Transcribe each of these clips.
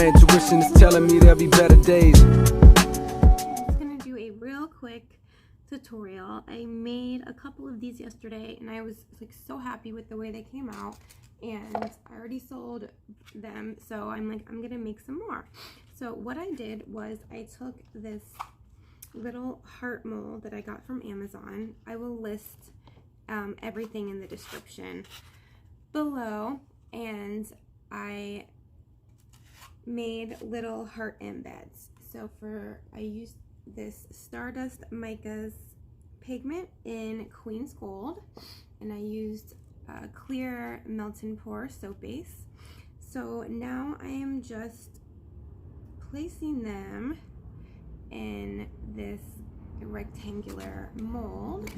My intuition is telling me there'll be better days. I'm just gonna do a real quick tutorial. I made a couple of these yesterday and I was like so happy with the way they came out, and I already sold them, so I'm gonna make some more. So what I did was I took this little heart mold that I got from Amazon. I will list everything in the description below, and I made little heart embeds. So I used this Stardust Mica's pigment in Queen's Gold, and I used a clear melt and pour soap base. So now I am just placing them in this rectangular mold.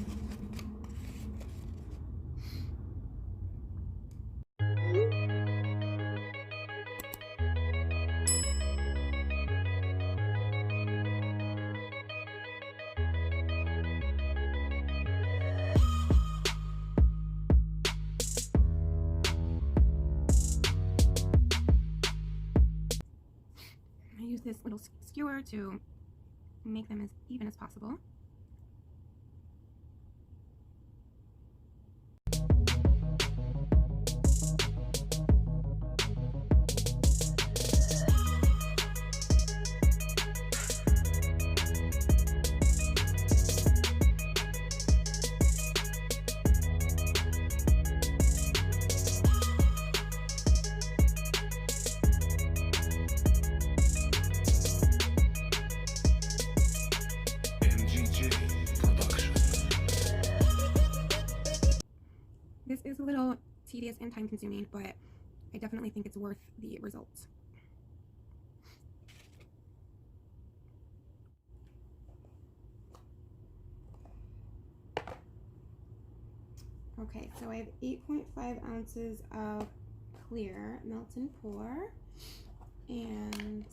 I use this little skewer to make them as even as possible. This is a little tedious and time consuming, but I definitely think it's worth the results. Okay, so I have 8.5 ounces of clear melt and pour, and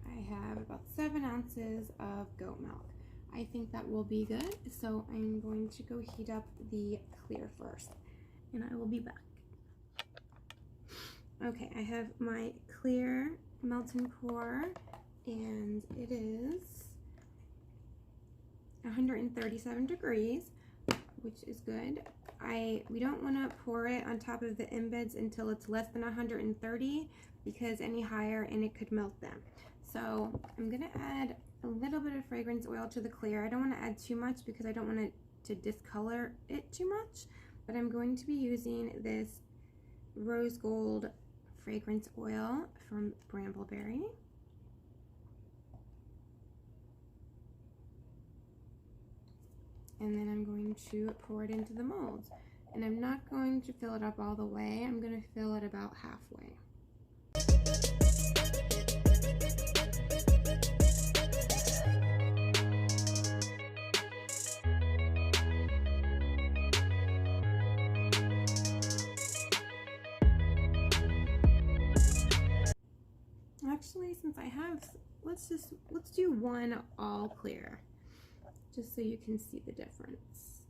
I have about 7 ounces of goat milk. I think that will be good, so I'm going to go heat up the clear first, and I will be back. Okay, I have my clear melt and pour, and it is 137 degrees, which is good. We don't want to pour it on top of the embeds until it's less than 130, because any higher and it could melt them. So I'm gonna add a little bit of fragrance oil to the clear. I don't want to add too much because I don't want it to discolor it too much, but I'm going to be using this rose gold fragrance oil from Brambleberry. And then I'm going to pour it into the molds. And I'm not going to fill it up all the way. I'm going to fill it about halfway. Actually, since I have, let's do one all clear, just so you can see the difference.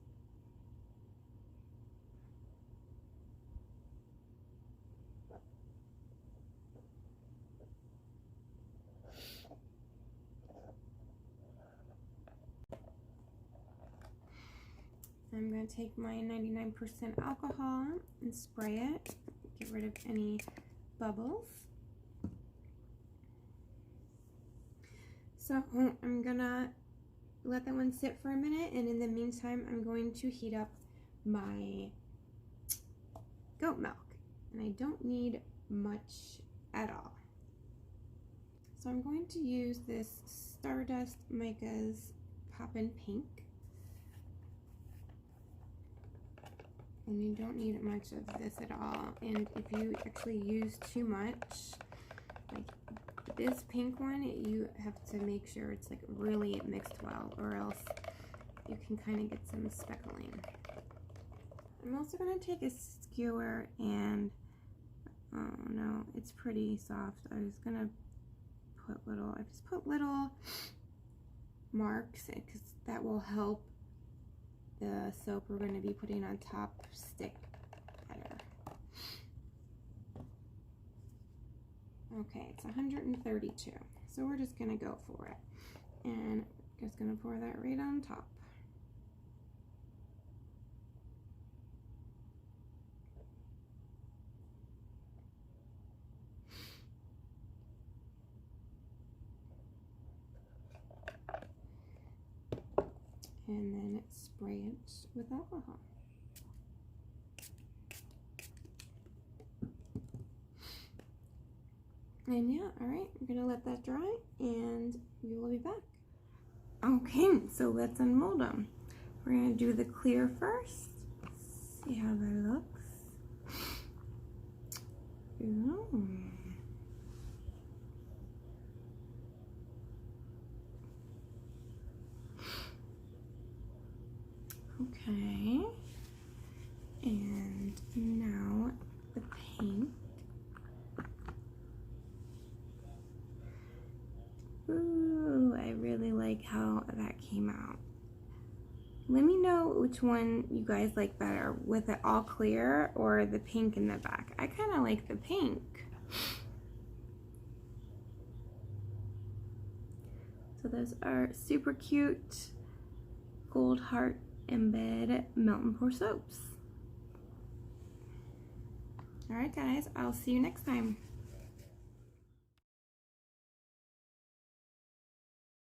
I'm going to take my 99% alcohol and spray it, get rid of any bubbles. So I'm gonna let that one sit for a minute, and in the meantime I'm going to heat up my goat milk, and I don't need much at all. So I'm going to use this Stardust Mica's Poppin' Pink, and you don't need much of this at all. And if you actually use too much, like this pink one, you have to make sure it's like really mixed well, or else you can kind of get some speckling. I'm also going to take a skewer and, oh no, it's pretty soft. I was going to I just put little marks, because that will help the soap we're going to be putting on top stick better. Okay, it's 132. So we're just gonna go for it. And just gonna pour that right on top. And then spray it with alcohol. And yeah, all right, I'm gonna let that dry and we will be back. Okay, so let's unmold them. We're gonna do the clear first. See how that looks. Ooh. Okay, and now the pink. Ooh, I really like how that came out. Let me know which one you guys like better, with it all clear or the pink in the back. I kind of like the pink. So those are super cute gold heart Embed melt and pour soaps. All right, guys, I'll see you next time.